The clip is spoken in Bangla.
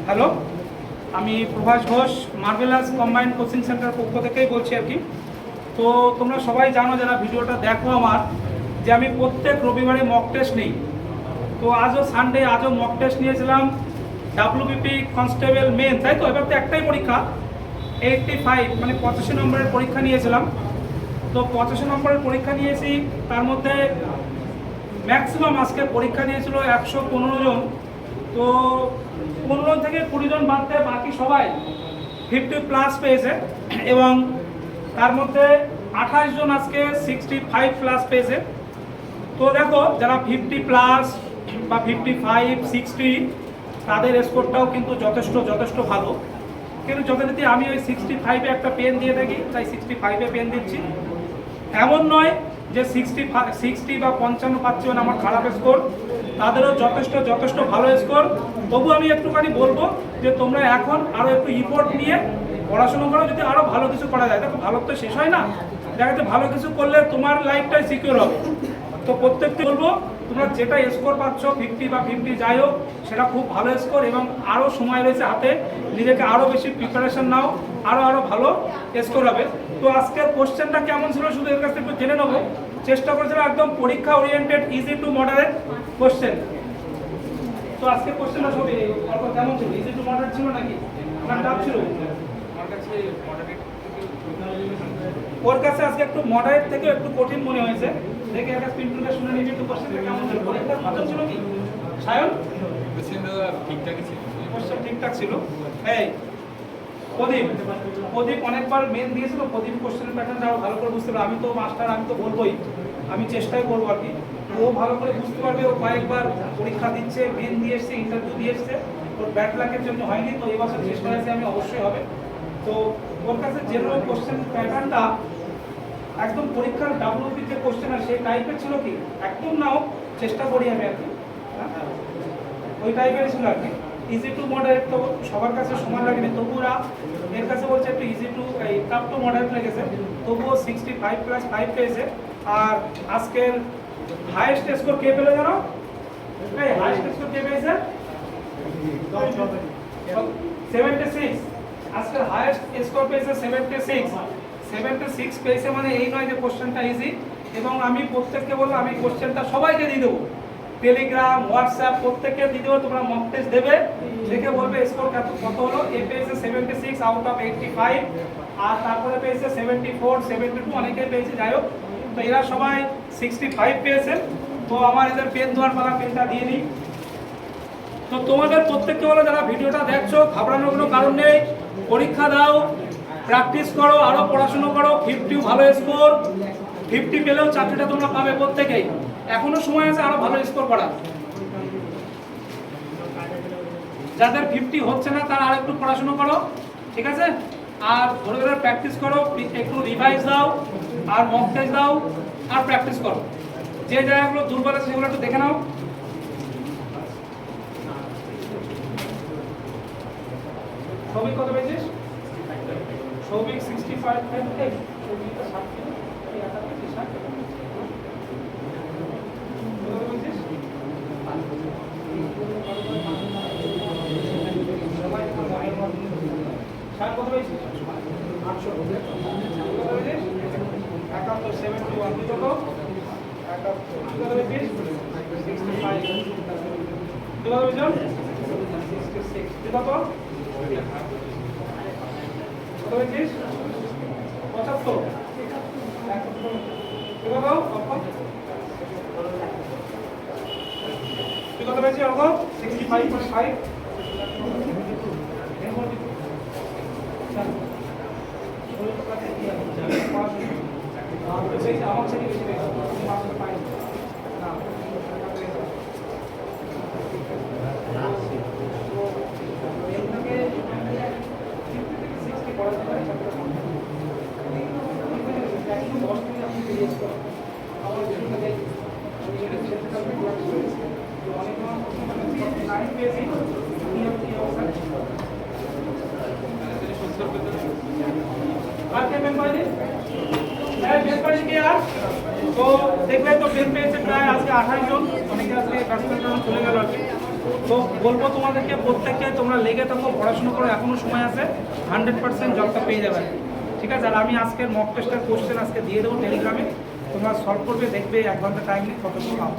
হ্যালো, আমি Prabhas Ghosh marvellous combined coaching centre পক্ষ থেকেই বলছি আর কি। তো তোমরা সবাই জানো যারা ভিডিওটা দেখো আমার, যে আমি প্রত্যেক রবিবারে মক টেস্ট নিই। তো আজও সানডে, আজও মক টেস্ট নিয়েছিলাম ডাব্লিউবিপি কনস্টেবল মেন, তাই তো? এবার তো একটাই পরীক্ষা, 85 মানে 85 নম্বরের পরীক্ষা নিয়েছিলাম। তো 85 নম্বরের পরীক্ষা নিয়েছি, তার মধ্যে ম্যাক্সিমাম আজকে পরীক্ষা দিয়েছিল 115 জন। তো 15 থেকে 20 জন বাদ দেয় বাকি সবাই 50+ পেয়েছে, এবং তার মধ্যে 28 জন আজকে 65+ পেয়েছে। তো দেখো, যারা 50+ বা 55, 60 তাদের স্কোরটাও কিন্তু যথেষ্ট ভালো। কিন্তু যথারীতি আমি ওই 65-এ একটা পেন দিয়ে থাকি, তাই 65-এ পেন দিচ্ছি। এমন নয় যে 60 বা 55 পাচ্ছে মানে আমার খারাপ স্কোর, তাদেরও যথেষ্ট ভালো স্কোর। তবু আমি একটুখানি বলবো যে তোমরা এখন আরও একটু ইফোর্ট নিয়ে পড়াশোনা করো, যদি আরও ভালো কিছু করা যায়। দেখো, ভালো তো শেষ হয় না, দেখা যাচ্ছে ভালো কিছু করলে তোমার লাইফটাই সিকিউর হবে। তো প্রত্যেককে বলবো, তোমরা যেটা স্কোর পাচ্ছ 50 বা 50 যাই হোক, সেটা খুব ভালো স্কোর, এবং আরও সময় রয়েছে হাতে, নিজেকে আরও বেশি প্রিপারেশন নাও, আরও ভালো স্কোর হবে। তো আজকের কোশ্চেনটা কেমন ছিল শুধু এর কাছ থেকে একটু জেনে নেবো। চেষ্টা করেছিলাম একদম পরীক্ষা oriented, easy to moderate question. তো আজকের কোশ্চেনটা সবই কেমন ছিল? ইজি টু মডারেট ছিল নাকি না টাফ ছিল? আমার কাছে মডারেট, ওর কাছে আজকে একটু মডারেট থেকে একটু কঠিন মনে হয়েছে। দেখে একটা পিন্টুটা শুনে নিবি, একটু কোশ্চেনটা কেমন ছিল? পরীক্ষার মতো ছিল কি সায়ন? কোশ্চেনটা ঠিকঠাকই ছিল, কোশ্চেন ঠিকঠাক ছিল। এই প্রদীপ অনেকবার মেন দিয়েছিল, প্রদীপ কোশ্চেনের প্যাটার্নটা আরো ভালো করে বুঝতে পারবে। আমি তো মাস্টার, আমি তো বলবোই, আমি চেষ্টাই করবো আর কি। ও ভালো করে বুঝতে পারবে, ও কয়েকবার পরীক্ষা দিচ্ছে, মেন দিয়ে এসছে, ইন্টারভিউ দিয়ে এসছে, ওর ব্যাড লাকের জন্য হয়নি। তো এই বছর চেষ্টা আছে, আমি অবশ্যই হবে। তো ওর কাছে জেনারেল কোশ্চেন প্যাটার্নটা একদম পরীক্ষার ডাব্লিউপি যে কোশ্চেন আর সেই টাইপের ছিল কি, একদম নাও চেষ্টা করি আমি আর কি, ওই টাইপের ছিল আর কি। ইজি টু মডারেট তো সবার কাছে সমান লাগেনি, তবুও এর কাছে বলছে একটু ইজি টু এই টাফ টু মডারেট লেগেছে, তবুও 65+5 পেয়েছে। আর আজকের হাইয়েস্ট স্কোর কে পেলে জানো? এই হাইয়েস্ট স্কোর কে পেয়েছে? 76। আজকের হাইয়েস্ট স্কোর পেয়েছে 76 পেয়েছে। মানে এই নয় যে কোশ্চেনটা ইজি, এবং আমি প্রত্যেককে বলবো, আমি কোশ্চেনটা সবাইকে দিয়ে দেবো, টেলিগ্রাম, হোয়াটসঅ্যাপ প্রত্যেককে দিয়ে দেবো। তোমরা মক টেস্ট দেবে, দেখে বলবে স্কোর কত হলো। এ পেয়েছে 76 আউট অফ 85, আর তারপরে পেয়েছে 74, 72, অনেকেই পেয়েছে, যাই হোক। তো এরা সবাই 65 পেয়েছে। তো আমার এদের পেন দেওয়ার পালা, পেনটা দিয়ে নিই। তো তোমাদের প্রত্যেককে বলো, যারা ভিডিওটা দেখছো, ঘাবড়ানোর কোনো কারণ নেই, পরীক্ষা দাও, প্র্যাকটিস করো, আরও পড়াশুনো করো। 50 ভালো স্কোর, 50 পেলেও চাকরিটা তোমরা পাবে প্রত্যেকেই। এখনো সময় আছে আরো ভালো স্কোর করার। যাদের 50 হচ্ছে না, তারা আরেকটু পড়াশোনা করো, ঠিক আছে? আর ধরে ধরে প্র্যাকটিস করো, একটু রিভাইজ দাও, আর মক টেস্ট দাও, আর প্র্যাকটিস করো। যে জায়গাগুলো দুর্বল আছে সেগুলো একটু দেখে নাও। সৌভিক কত পেয়েছিস? সৌভিক 65। সৌভিকটা 60 তো দেখলে তো পেন পেয়েছে প্রায় আজকে 28 জন, অনেকে আজকে ব্যস্ততার জন্য চলে গেল আর কি। তো বলবো তোমাদেরকে প্রত্যেককে তোমরা লেগে থাকো, পড়াশোনা করো, এখনও সময় আছে, 100% জবটা পেয়ে যাবে। ঠিক আছে, আর আমি আজকের মক টেস্টের কোশ্চেন আজকে দিয়ে দেবো টেলিগ্রামে, তোমরা সলভ করবে, দেখবে 1 ঘন্টা টাইম নিয়ে কতটুকু পাবো।